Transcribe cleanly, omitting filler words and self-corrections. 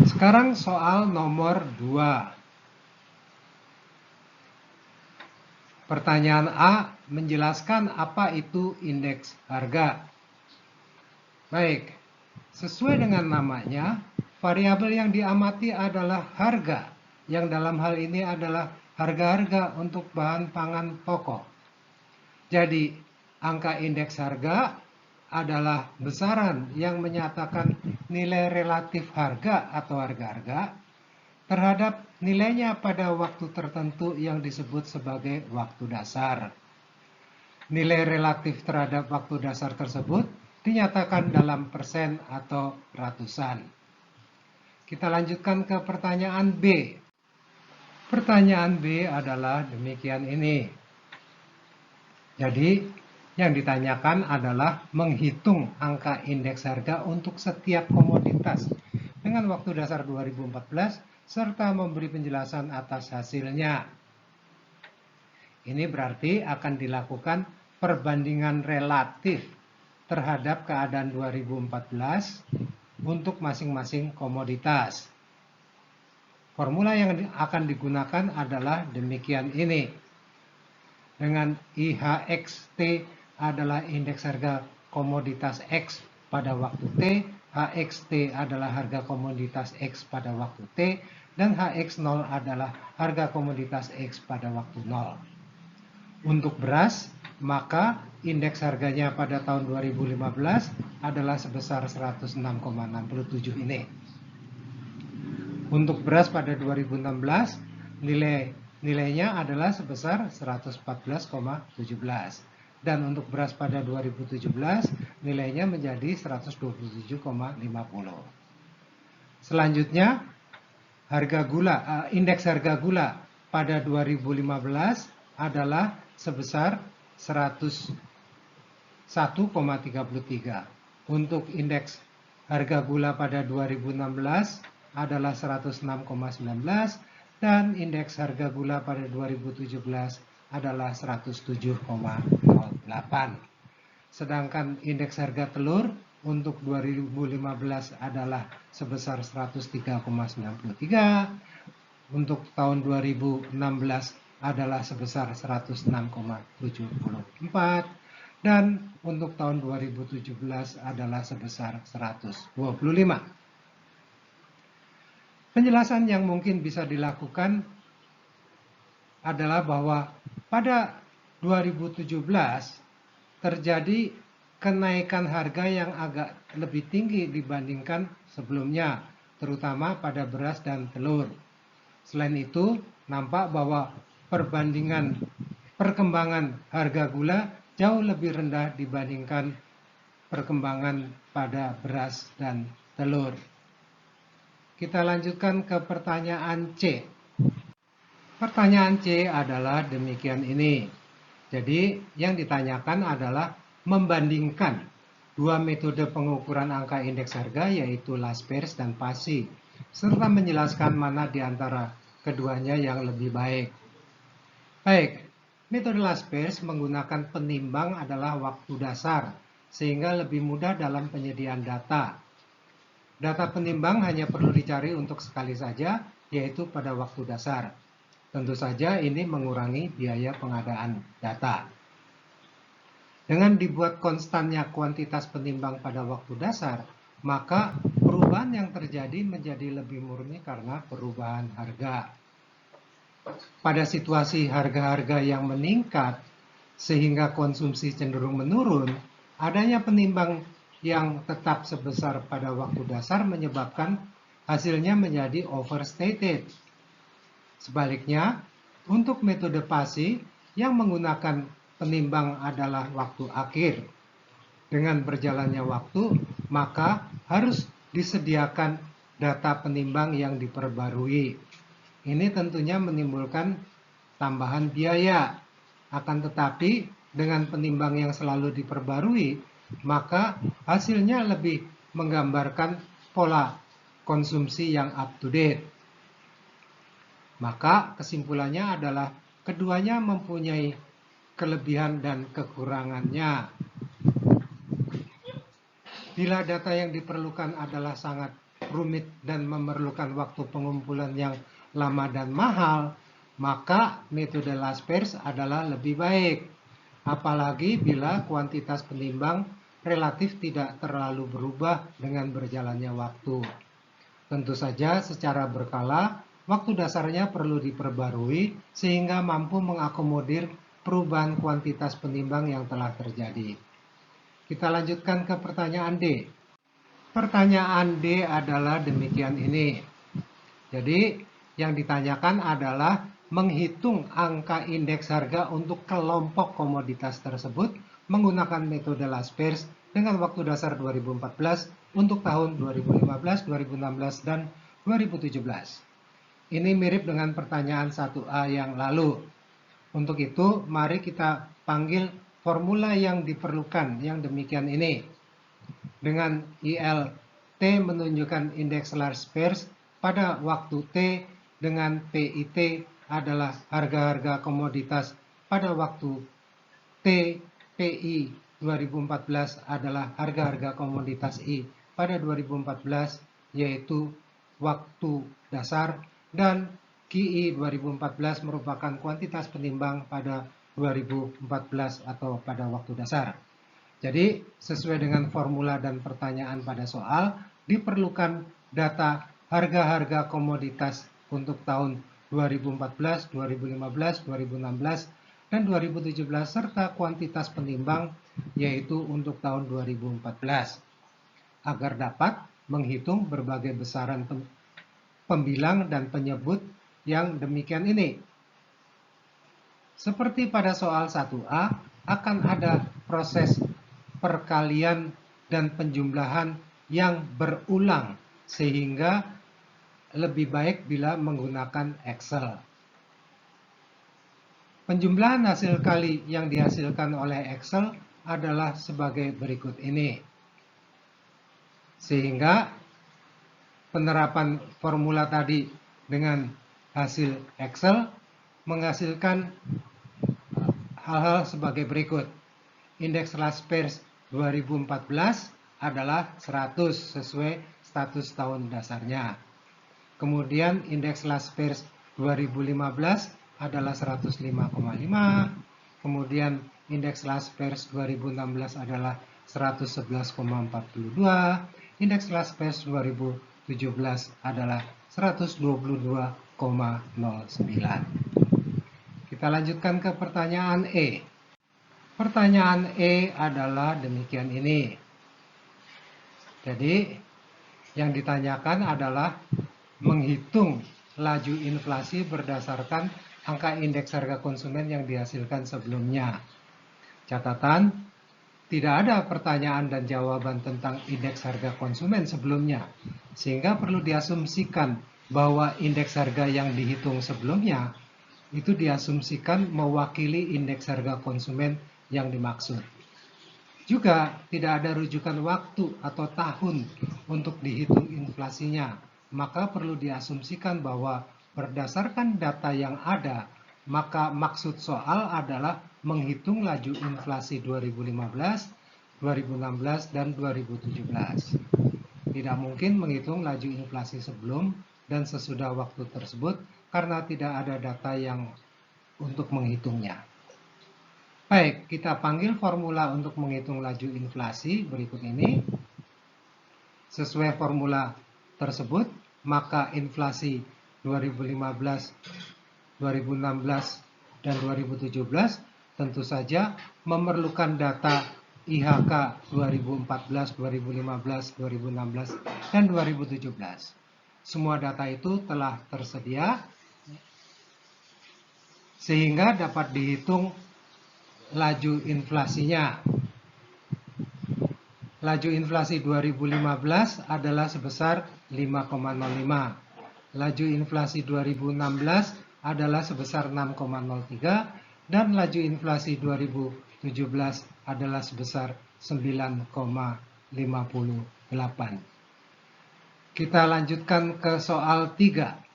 Sekarang soal nomor 2. Pertanyaan A menjelaskan apa itu indeks harga. Baik, sesuai dengan namanya, variabel yang diamati adalah harga, yang dalam hal ini adalah harga-harga untuk bahan pangan pokok. Jadi, angka indeks harga adalah besaran yang menyatakan nilai relatif harga atau harga-harga terhadap nilainya pada waktu tertentu yang disebut sebagai waktu dasar. Nilai relatif terhadap waktu dasar tersebut dinyatakan dalam persen atau ratusan. Kita lanjutkan ke pertanyaan B. Pertanyaan B adalah demikian ini. Jadi, yang ditanyakan adalah menghitung angka indeks harga untuk setiap komoditas dengan waktu dasar 2014 serta memberi penjelasan atas hasilnya. Ini berarti akan dilakukan perbandingan relatif terhadap keadaan 2014 untuk masing-masing komoditas. Formula yang akan digunakan adalah demikian ini. Dengan IHXT adalah indeks harga komoditas X pada waktu T, HXT adalah harga komoditas X pada waktu T, dan HX0 adalah harga komoditas X pada waktu 0. Untuk beras, maka indeks harganya pada tahun 2015 adalah sebesar 106,67 ini. Untuk beras pada 2016, nilainya adalah sebesar 114,17. Dan untuk beras pada 2017, nilainya menjadi 127,50. Selanjutnya, indeks harga gula pada 2015 adalah sebesar 101,33. Untuk indeks harga gula pada 2016 adalah 106,19 dan indeks harga gula pada 2017 adalah 107,08. Sedangkan indeks harga telur untuk 2015 adalah sebesar 103,93. Untuk tahun 2016 adalah sebesar 106,74 dan untuk tahun 2017 adalah sebesar 125. Penjelasan yang mungkin bisa dilakukan adalah bahwa pada 2017 terjadi kenaikan harga yang agak lebih tinggi dibandingkan sebelumnya, terutama pada beras dan telur. Selain itu, nampak bahwa perkembangan harga gula jauh lebih rendah dibandingkan perkembangan pada beras dan telur. Kita lanjutkan ke pertanyaan C. Pertanyaan C adalah demikian ini. Jadi, yang ditanyakan adalah membandingkan dua metode pengukuran angka indeks harga, yaitu Laspers dan PASI, serta menjelaskan mana di antara keduanya yang lebih baik. Baik, metode Laspers menggunakan penimbang adalah waktu dasar, sehingga lebih mudah dalam penyediaan data. Data penimbang hanya perlu dicari untuk sekali saja, yaitu pada waktu dasar. Tentu saja ini mengurangi biaya pengadaan data. Dengan dibuat konstannya kuantitas penimbang pada waktu dasar, maka perubahan yang terjadi menjadi lebih murni karena perubahan harga. Pada situasi harga-harga yang meningkat sehingga konsumsi cenderung menurun, adanya penimbang yang tetap sebesar pada waktu dasar menyebabkan hasilnya menjadi overstated. Sebaliknya, untuk metode PASI yang menggunakan penimbang adalah waktu akhir. Dengan berjalannya waktu, maka harus disediakan data penimbang yang diperbarui. Ini tentunya menimbulkan tambahan biaya. Akan tetapi, dengan penimbang yang selalu diperbarui, maka hasilnya lebih menggambarkan pola konsumsi yang up to date. Maka kesimpulannya adalah keduanya mempunyai kelebihan dan kekurangannya. Bila data yang diperlukan adalah sangat rumit dan memerlukan waktu pengumpulan yang lama dan mahal, maka metode Laspers adalah lebih baik. Apalagi bila kuantitas penimbang relatif tidak terlalu berubah dengan berjalannya waktu. Tentu saja secara berkala, waktu dasarnya perlu diperbarui sehingga mampu mengakomodir perubahan kuantitas penimbang yang telah terjadi. Kita lanjutkan ke pertanyaan D. Pertanyaan D adalah demikian ini. Jadi, yang ditanyakan adalah menghitung angka indeks harga untuk kelompok komoditas tersebut menggunakan metode Laspers dengan waktu dasar 2014 untuk tahun 2015, 2016, dan 2017. Ini mirip dengan pertanyaan 1A yang lalu. Untuk itu, mari kita panggil formula yang diperlukan yang demikian ini. Dengan IL T menunjukkan indeks Laspers pada waktu T dengan PIT adalah harga-harga komoditas pada waktu T, PI 2014 adalah harga-harga komoditas I pada 2014 yaitu waktu dasar, dan QI 2014 merupakan kuantitas penimbang pada 2014 atau pada waktu dasar. Jadi, sesuai dengan formula dan pertanyaan pada soal, diperlukan data harga-harga komoditas untuk tahun 2014, 2015, 2016, dan 2017, serta kuantitas penimbang, yaitu untuk tahun 2014, agar dapat menghitung berbagai besaran pembilang dan penyebut yang demikian ini. Seperti pada soal 1A, akan ada proses perkalian dan penjumlahan yang berulang, sehingga lebih baik bila menggunakan Excel. Penjumlahan hasil kali yang dihasilkan oleh Excel adalah sebagai berikut ini. Sehingga penerapan formula tadi dengan hasil Excel menghasilkan hal-hal sebagai berikut. Indeks Laspers 2014 adalah 100 sesuai status tahun dasarnya. Kemudian indeks Laspers 2015 adalah 105,5. Kemudian indeks Laspers 2016 adalah 111,42. Indeks Laspers 2017 adalah 122,09. Kita lanjutkan ke pertanyaan E. Pertanyaan E adalah demikian ini. Jadi, yang ditanyakan adalah menghitung laju inflasi berdasarkan angka indeks harga konsumen yang dihasilkan sebelumnya. Catatan, tidak ada pertanyaan dan jawaban tentang indeks harga konsumen sebelumnya, sehingga perlu diasumsikan bahwa indeks harga yang dihitung sebelumnya itu diasumsikan mewakili indeks harga konsumen yang dimaksud. Juga tidak ada rujukan waktu atau tahun untuk dihitung inflasinya, maka perlu diasumsikan bahwa berdasarkan data yang ada, maka maksud soal adalah menghitung laju inflasi 2015, 2016, dan 2017. Tidak mungkin menghitung laju inflasi sebelum dan sesudah waktu tersebut karena tidak ada data yang untuk menghitungnya. Baik, kita panggil formula untuk menghitung laju inflasi berikut ini. Sesuai formula tersebut, maka inflasi 2015, 2016, dan 2017 tentu saja memerlukan data IHK 2014, 2015, 2016, dan 2017. Semua data itu telah tersedia sehingga dapat dihitung laju inflasinya. Laju inflasi 2015 adalah sebesar 5,05. Laju inflasi 2016 adalah sebesar 6,03 dan laju inflasi 2017 adalah sebesar 9,58. Kita lanjutkan ke soal 3.